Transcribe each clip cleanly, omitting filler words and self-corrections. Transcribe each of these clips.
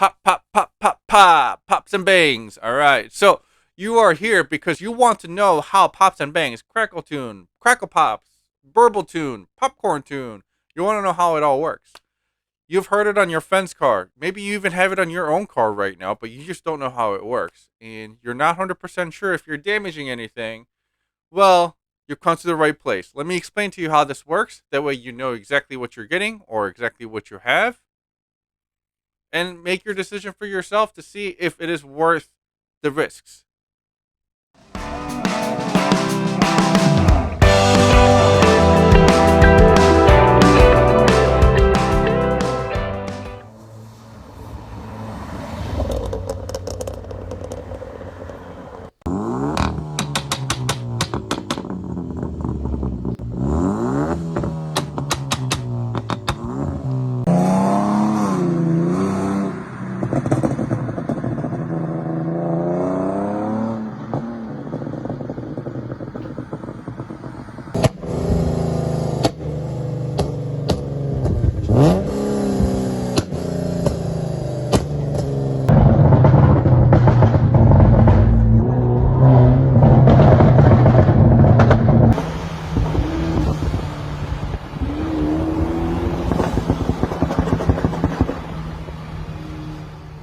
Pop, pop, pop, pop, pop, pops and bangs. All right. So you are here because you want to know how pops and bangs, crackle tune, crackle pops, burble tune, popcorn tune. You want to know how it all works. You've heard it on your friend's car. Maybe you even have it on your own car right now, but you just don't know how it works. And you're not 100% sure if you're damaging anything. Well, you've come to the right place. Let me explain to you how this works. That way you know exactly what you're getting or exactly what you have and make your decision for yourself to see if it is worth the risks.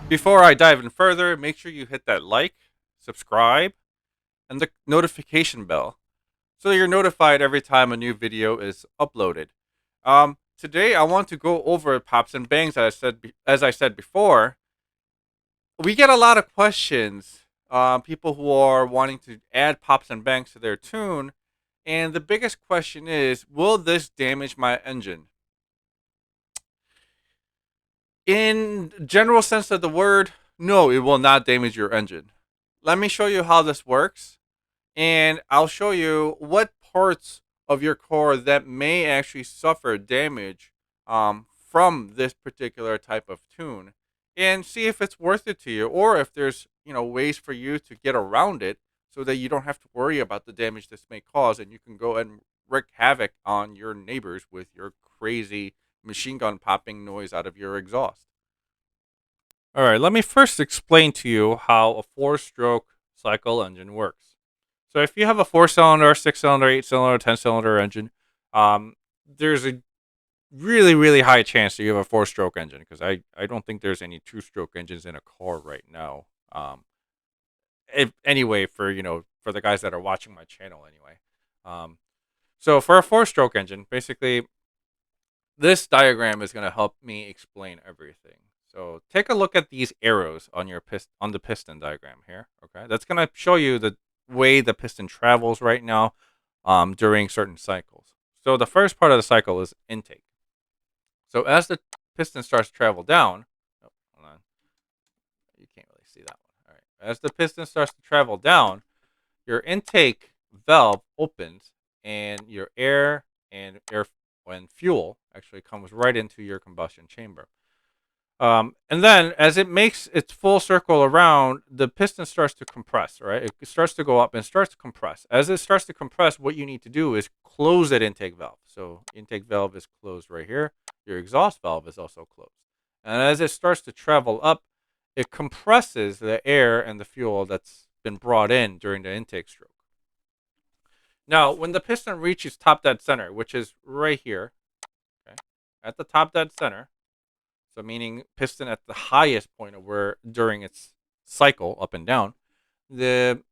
Before I dive in further, make sure you hit that like, subscribe, and the notification bell so you're notified every time a new video is uploaded. Today I want to go over pops and bangs. As I said before, we get a lot of questions. People who are wanting to add pops and bangs to their tune, and the biggest question is, will this damage my engine? In general sense of the word, no, it will not damage your engine. Let me show you how this works, and I'll show you what parts of your core that may actually suffer damage from this particular type of tune, and see if it's worth it to you, or if there's ways for you to get around it so that you don't have to worry about the damage this may cause, and you can go and wreak havoc on your neighbors with your crazy machine gun popping noise out of your exhaust. All right, let me first explain to you how a four-stroke cycle engine works. So if you have a four-cylinder, six-cylinder, eight-cylinder, 10-cylinder engine, there's a really, really high chance that you have a four-stroke engine, because I don't think there's any two-stroke engines in a car right now. Anyway, for the guys that are watching my channel anyway. So for a four-stroke engine, basically, this diagram is going to help me explain everything. So take a look at these arrows on on the piston diagram here. Okay, that's going to show you the way the piston travels right now during certain cycles. So the first part of the cycle is intake. So as the piston starts to travel down, oh, hold on, you can't really see that one. All right, as the piston starts to travel down, your intake valve opens, and your air and fuel actually comes right into your combustion chamber. And then as it makes its full circle around, the piston starts to compress, right? It starts to go up and starts to compress. As it starts to compress, what you need to do is close that intake valve. So intake valve is closed right here. Your exhaust valve is also closed. And as it starts to travel up, it compresses the air and the fuel that's been brought in during the intake stroke. Now, when the piston reaches top dead center, which is right here, okay, at the top dead center, so meaning piston at the highest point of where during its cycle up and down, the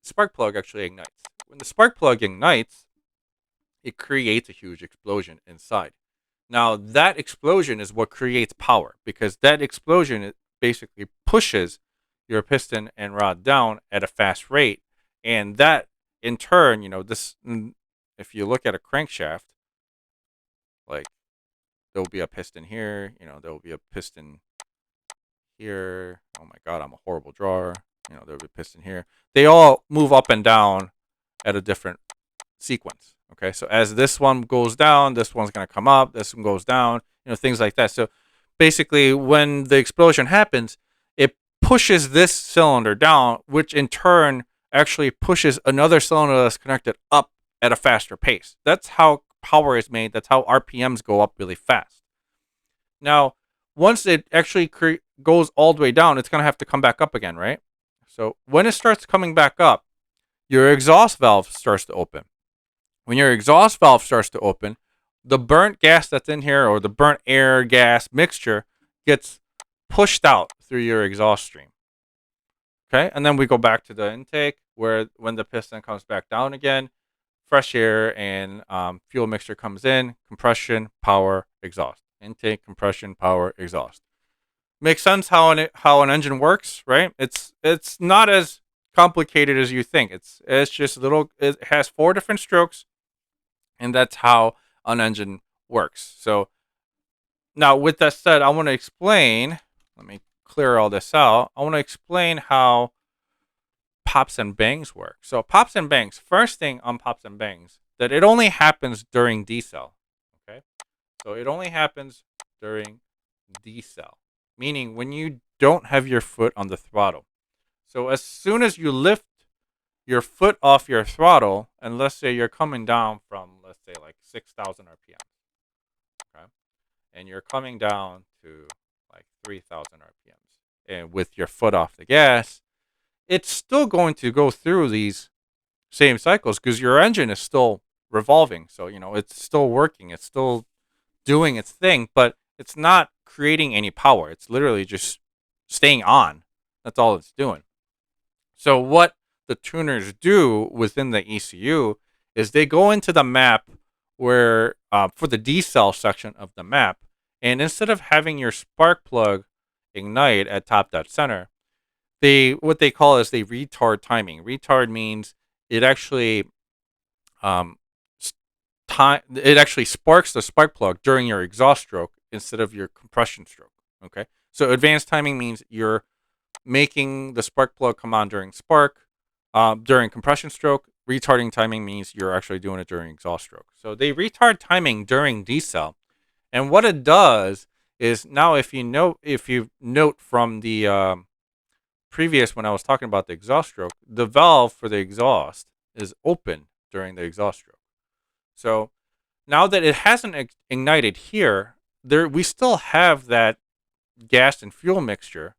spark plug actually ignites. When the spark plug ignites, it creates a huge explosion inside. Now that explosion is what creates power, because that explosion it basically pushes your piston and rod down at a fast rate, and that in turn, if you look at a crankshaft, like, there will be a piston here, there will be a piston here. Oh my God, I'm a horrible drawer. There will be a piston here. They all move up and down at a different sequence. Okay, so as this one goes down, this one's going to come up, this one goes down, things like that. So basically, when the explosion happens, it pushes this cylinder down, which in turn actually pushes another cylinder that's connected up at a faster pace. That's how power is made. That's how RPMs go up really fast. Now, once it actually goes all the way down, it's going to have to come back up again, right? So when it starts coming back up, your exhaust valve starts to open. When your exhaust valve starts to open, the burnt gas that's in here, or the burnt air gas mixture, gets pushed out through your exhaust stream. Okay, and then we go back to the intake, where when the piston comes back down again, fresh air and fuel mixture comes in, compression, power, exhaust. Intake, compression, power, exhaust. Makes sense how an engine works, right? It's not as complicated as you think. It's just little. It has 4 different strokes, and that's how an engine works. So now, with that said, I want to explain. Let me clear all this out. I want to explain how pops and bangs work. So pops and bangs. First thing on pops and bangs, that it only happens during decel. Okay, so it only happens during decel, meaning when you don't have your foot on the throttle. So as soon as you lift your foot off your throttle, and let's say you're coming down from, let's say, like 6,000 RPM, okay, and you're coming down to like 3,000 RPMs, and with your foot off the gas, it's still going to go through these same cycles because your engine is still revolving. So, it's still working. It's still doing its thing, but it's not creating any power. It's literally just staying on. That's all it's doing. So what the tuners do within the ECU is they go into the map where, for the decel section of the map, and instead of having your spark plug ignite at top dead center, what they call is they retard timing. Retard means it actually it actually sparks the spark plug during your exhaust stroke instead of your compression stroke. Okay, so advanced timing means you're making the spark plug come on during during compression stroke. Retarding timing means you're actually doing it during exhaust stroke. So they retard timing during decel, and what it does is, now if you note from the previous, when I was talking about the exhaust stroke, the valve for the exhaust is open during the exhaust stroke. So now that it hasn't ignited here, we still have that gas and fuel mixture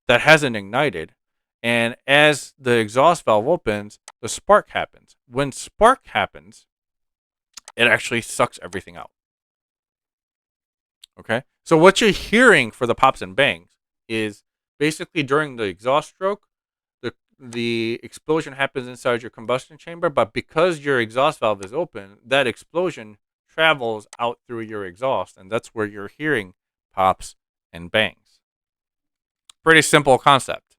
that hasn't ignited. And as the exhaust valve opens, the spark happens. When spark happens, it actually sucks everything out. Okay? So what you're hearing for the pops and bangs is basically during the exhaust stroke, the explosion happens inside your combustion chamber, but because your exhaust valve is open, that explosion travels out through your exhaust, and that's where you're hearing pops and bangs. Pretty simple concept.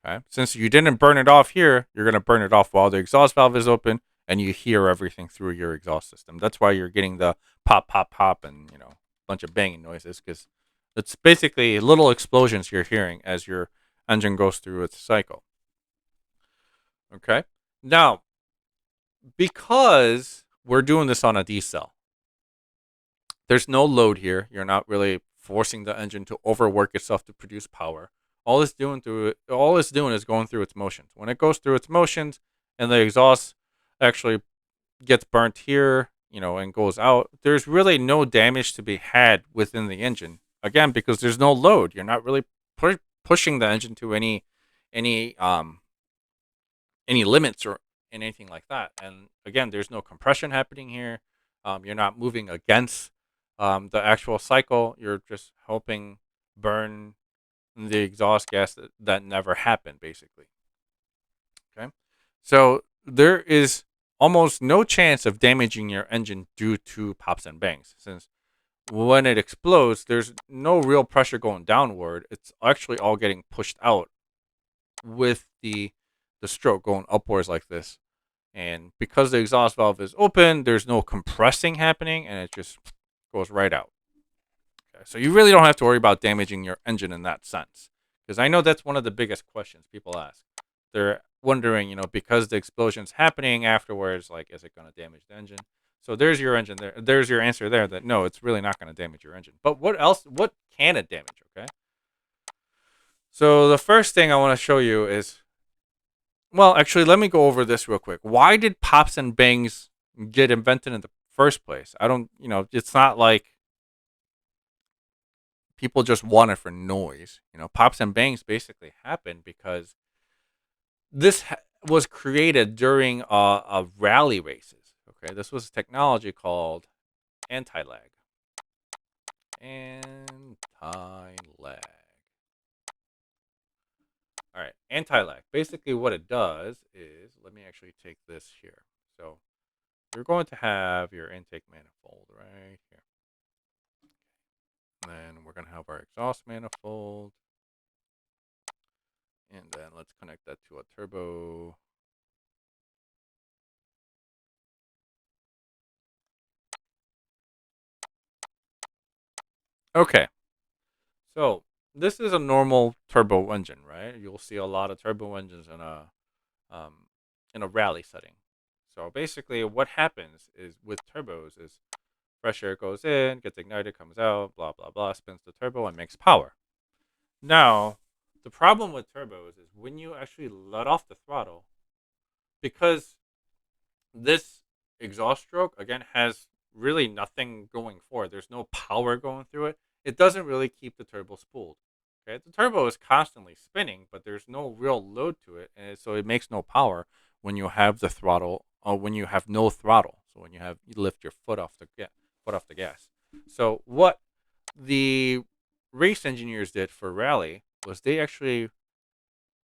Okay? Since you didn't burn it off here, you're going to burn it off while the exhaust valve is open, and you hear everything through your exhaust system. That's why you're getting the pop, pop, pop, and a bunch of banging noises, because it's basically little explosions you're hearing as your engine goes through its cycle. Okay. Now, because we're doing this on a decel, there's no load here. You're not really forcing the engine to overwork itself to produce power. All it's doing is going through its motions. When it goes through its motions and the exhaust actually gets burnt here, and goes out, there's really no damage to be had within the engine. Again, because there's no load. You're not really pushing the engine to any limits or anything like that. And again, there's no compression happening here. You're not moving against the actual cycle. You're just helping burn the exhaust gas that never happened, basically. Okay, so there is almost no chance of damaging your engine due to pops and bangs, since when it explodes, there's no real pressure going downward. It's actually all getting pushed out with the stroke going upwards like this. And because the exhaust valve is open, there's no compressing happening, and it just goes right out. Okay, so you really don't have to worry about damaging your engine in that sense, because I know that's one of the biggest questions people ask. They're wondering, because the explosion's happening afterwards, like, is it going to damage the engine? So there's your engine there. There's your answer there, that no, it's really not going to damage your engine. But what else? What can it damage? Okay. So the first thing I want to show you is, well, actually, let me go over this real quick. Why did pops and bangs get invented in the first place? I don't, it's not like people just want it for noise. Pops and bangs basically happen because was created during a rally races. Okay, this was technology called anti-lag. Anti-lag. All right, anti-lag. Basically, what it does is, let me actually take this here. So you're going to have your intake manifold right here. And then we're going to have our exhaust manifold. And then let's connect that to a turbo. Okay, so this is a normal turbo engine, right? You'll see a lot of turbo engines um, in a rally setting. So basically, what happens is with turbos is fresh air goes in, gets ignited, comes out, blah blah blah, spins the turbo and makes power. Now, the problem with turbos is when you actually let off the throttle, because this exhaust stroke again has really nothing going for it. There's no power going through it. It doesn't really keep the turbo spooled. Okay, the turbo is constantly spinning, but there's no real load to it, and so it makes no power when you have the throttle, or when you have no throttle. So when you lift your foot off the gas. So what the race engineers did for rally was they actually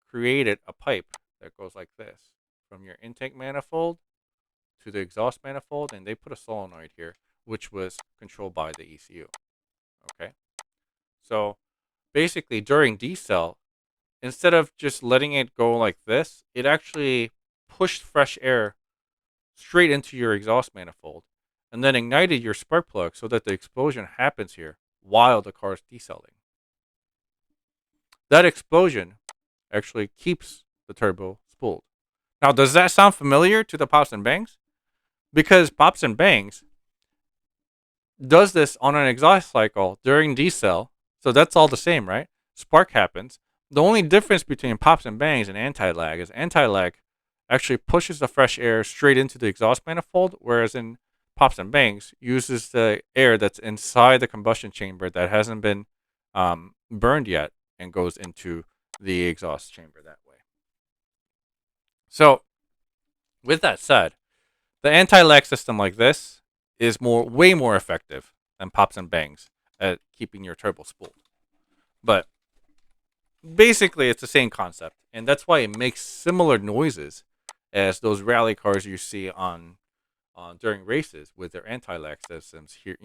created a pipe that goes like this from your intake manifold to the exhaust manifold, and they put a solenoid here, which was controlled by the ECU. Okay, so basically during decel, instead of just letting it go like this, it actually pushed fresh air straight into your exhaust manifold and then ignited your spark plug so that the explosion happens here while the car is decelling. That explosion actually keeps the turbo spooled. Now, does that sound familiar to the pops and bangs? Because pops and bangs does this on an exhaust cycle during decel, so that's all the same, right? Spark happens. The only difference between pops and bangs and anti-lag is anti-lag actually pushes the fresh air straight into the exhaust manifold, whereas in pops and bangs uses the air that's inside the combustion chamber that hasn't been burned yet and goes into the exhaust chamber that way. So, with that said, the anti-lag system like this is way more effective than pops and bangs at keeping your turbo spooled. But basically, it's the same concept, and that's why it makes similar noises as those rally cars you see on during races with their anti-lag systems here,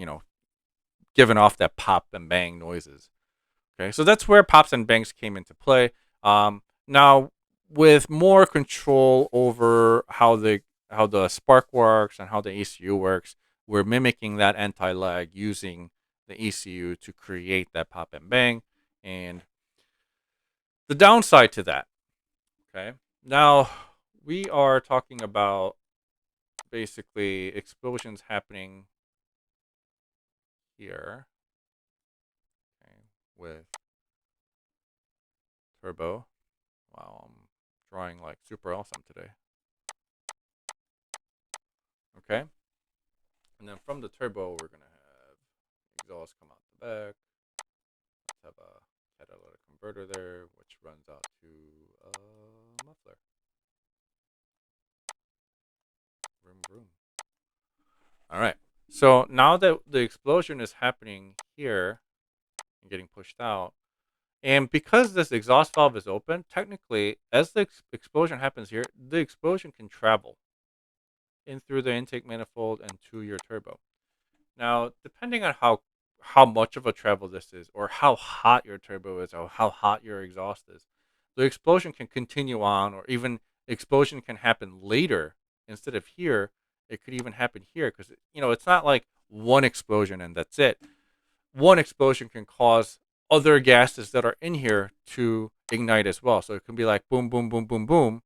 giving off that pop and bang noises. Okay, so that's where pops and bangs came into play. Now, with more control over how the spark works and how the ECU works, we're mimicking that anti-lag using the ECU to create that pop and bang. And the downside to that, okay, now we are talking about basically explosions happening here, okay, with turbo. Wow, I'm drawing like super awesome today. Okay, and then from the turbo, we're gonna have exhaust come out the back. Let's have a catalytic converter there, which runs out to a muffler. Vroom vroom. All right. So now that the explosion is happening here and getting pushed out, and because this exhaust valve is open, technically, as the explosion happens here, the explosion can travel in through the intake manifold and to your turbo. Now, depending on how much of a travel this is, or how hot your turbo is, or how hot your exhaust is, the explosion can continue on, or even explosion can happen later instead of here. It could even happen here because it's not like one explosion and that's it. One explosion can cause other gases that are in here to ignite as well. So it can be like boom, boom, boom, boom, boom,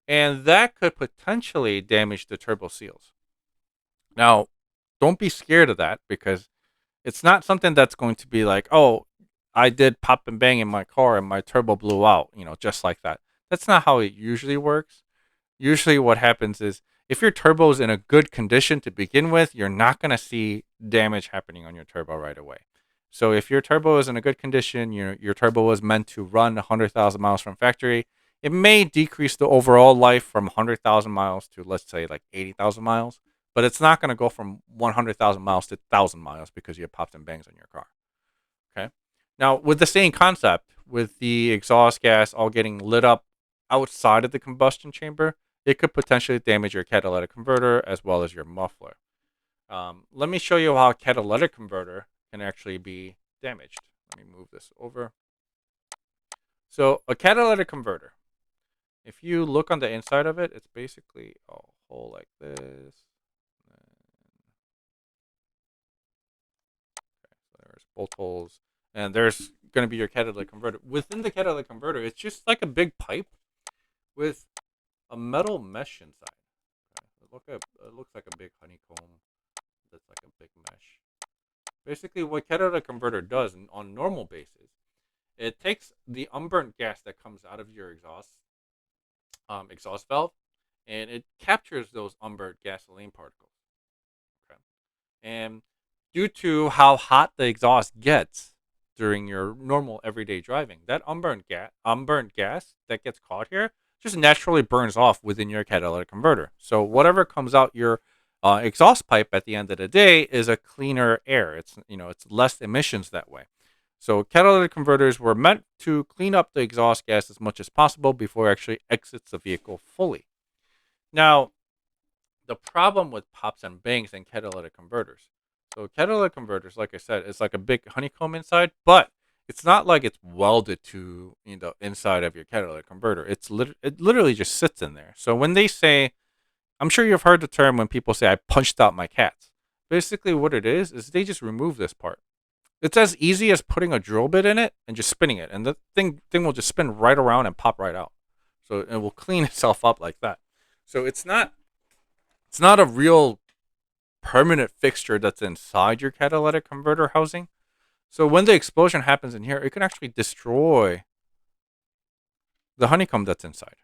and that could potentially damage the turbo seals. Now, don't be scared of that because it's not something that's going to be like, oh, I did pop and bang in my car and my turbo blew out, just like that. That's not how it usually works. Usually, what happens is if your turbo is in a good condition to begin with, you're not going to see damage happening on your turbo right away. So if your turbo is in a good condition, your turbo was meant to run 100,000 miles from factory. It may decrease the overall life from 100,000 miles to, let's say, like 80,000 miles, but it's not going to go from 100,000 miles to 1,000 miles because you have pops and bangs on your car. Okay. Now, with the same concept, with the exhaust gas all getting lit up outside of the combustion chamber, it could potentially damage your catalytic converter as well as your muffler. Let me show you how a catalytic converter can actually be damaged. Let me move this over. So, a catalytic converter, if you look on the inside of it, it's basically a hole like this. So there's bolt holes, and there's going to be your catalytic converter. Within the catalytic converter, it's just like a big pipe with a metal mesh inside. Okay. It looks like a big honeycomb. That's like a big mesh. Basically, what catalytic converter does on normal basis, it takes the unburnt gas that comes out of your exhaust valve, and it captures those unburnt gasoline particles. Okay. And due to how hot the exhaust gets during your normal everyday driving, that unburnt gas that gets caught here just naturally burns off within your catalytic converter. So whatever comes out your exhaust pipe at the end of the day is a cleaner air. It's less emissions that way. So catalytic converters were meant to clean up the exhaust gas as much as possible before it actually exits the vehicle fully. Now, the problem with pops and bangs and catalytic converters. So catalytic converters, like I said, it's like a big honeycomb inside, but it's not like it's welded to inside of your catalytic converter. It literally just sits in there. So when they say, I'm sure you've heard the term when people say I punched out my cats. Basically, what it is they just remove this part. It's as easy as putting a drill bit in it and just spinning it, and the thing will just spin right around and pop right out. So it will clean itself up like that. So it's not a real permanent fixture that's inside your catalytic converter housing. So when the explosion happens in here, it can actually destroy the honeycomb that's inside.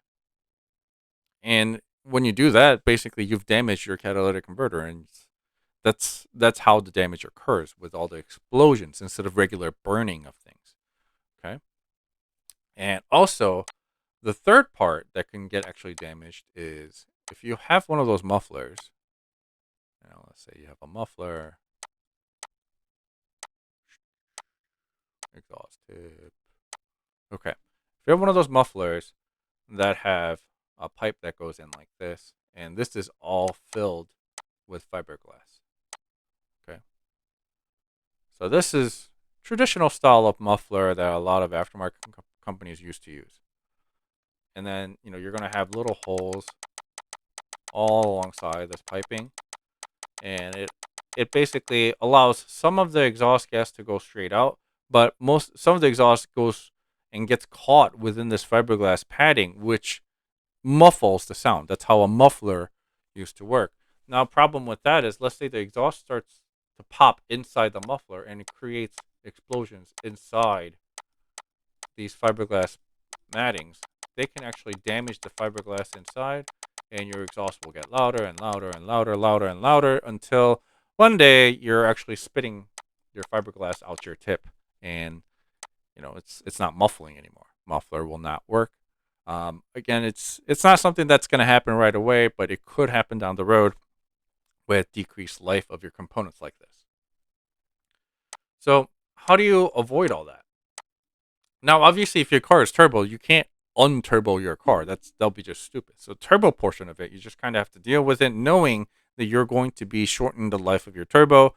And when you do that, basically you've damaged your catalytic converter, and that's how the damage occurs with all the explosions instead of regular burning of things. Okay. And also, the third part that can get actually damaged is if you have one of those mufflers. Let's say you have a muffler, exhaust tip. Okay. If you have one of those mufflers that have a pipe that goes in like this, and this is all filled with fiberglass. Okay. So this is traditional style of muffler that a lot of aftermarket companies used to use. And then, you're going to have little holes all alongside this piping, and it basically allows some of the exhaust gas to go straight out, but some of the exhaust goes and gets caught within this fiberglass padding, which muffles the sound. That's how a muffler used to work. Now, problem with that is, let's say the exhaust starts to pop inside the muffler and it creates explosions inside these fiberglass mattings. They can actually damage the fiberglass inside, and your exhaust will get louder and louder and louder, louder and louder until one day you're actually spitting your fiberglass out your tip, and it's not muffling anymore. Muffler will not work. Again, it's not something that's going to happen right away, but it could happen down the road with decreased life of your components like this. So how do you avoid all that? Now, obviously, if your car is turbo, you can't unturbo your car. That'll be just stupid. So turbo portion of it, you just kind of have to deal with it, knowing that you're going to be shortening the life of your turbo.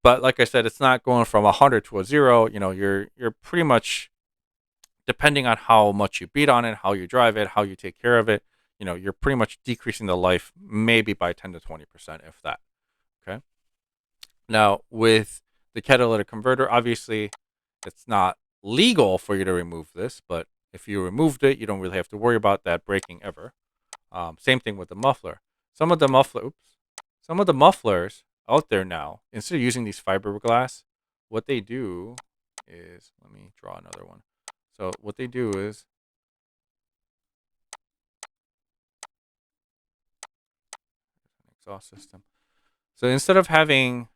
But like I said, it's not going from 100 to a 0. You're pretty much, depending on how much you beat on it, how you drive it, how you take care of it, you're pretty much decreasing the life maybe by 10 to 20%, if that. Okay. Now, with the catalytic converter, obviously, it's not legal for you to remove this, but if you removed it, you don't really have to worry about that breaking ever. Same thing with the muffler. Some of the mufflers out there now, instead of using these fiberglass, what they do is, let me draw another one. So what they do is, exhaust system. So instead of having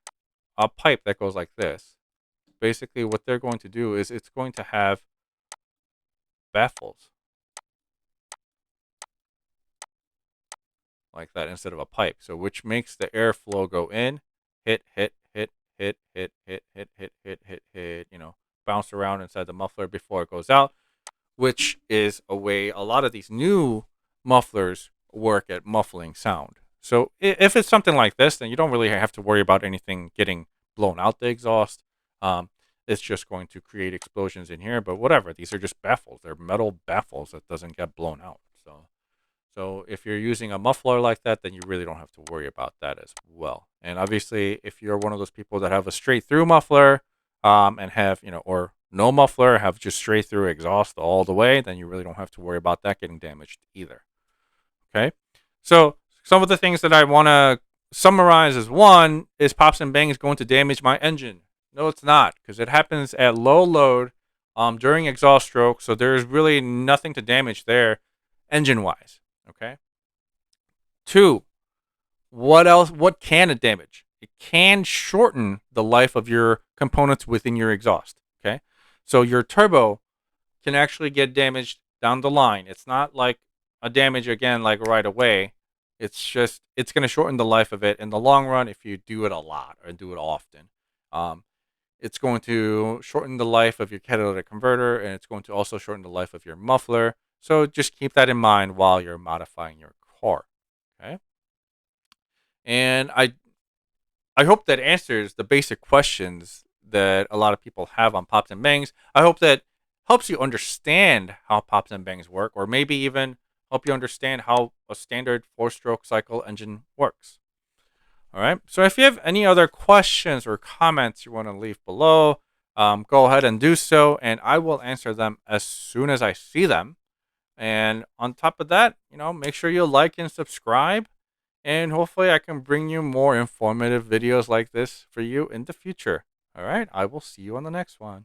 a pipe that goes like this, basically what they're going to do is it's going to have baffles like that instead of a pipe. So which makes the airflow go in, hit, hit, hit, hit, hit, hit, hit, hit, hit, hit, hit, bounce around inside the muffler before it goes out, which is a way a lot of these new mufflers work at muffling sound. So if it's something like this, then you don't really have to worry about anything getting blown out the exhaust. It's just going to create explosions in here, but whatever. These are just baffles. They're metal baffles that doesn't get blown out. So if you're using a muffler like that, then you really don't have to worry about that as well. And obviously, if you're one of those people that have a straight through muffler, and have, or no muffler, have just straight through exhaust all the way, then you really don't have to worry about that getting damaged either. Okay. So some of the things that I want to summarize is, one, is pops and bangs going to damage my engine? No, it's not, because it happens at low load during exhaust stroke. So there's really nothing to damage there engine wise. Okay. Two, what else? What can it damage? It can shorten the life of your components within your exhaust. Okay. So your turbo can actually get damaged down the line. It's not like a damage again, like right away. It's just, it's going to shorten the life of it in the long run if you do it a lot or do it often. It's going to shorten the life of your catalytic converter, and it's going to also shorten the life of your muffler. So just keep that in mind while you're modifying your car. Okay. And I hope that answers the basic questions that a lot of people have on pops and bangs. I hope that helps you understand how pops and bangs work, or maybe even help you understand how a standard 4-stroke cycle engine works. All right. So if you have any other questions or comments you want to leave below, go ahead and do so, and I will answer them as soon as I see them. And on top of that, make sure you like and subscribe. And hopefully I can bring you more informative videos like this for you in the future. All right. I will see you on the next one.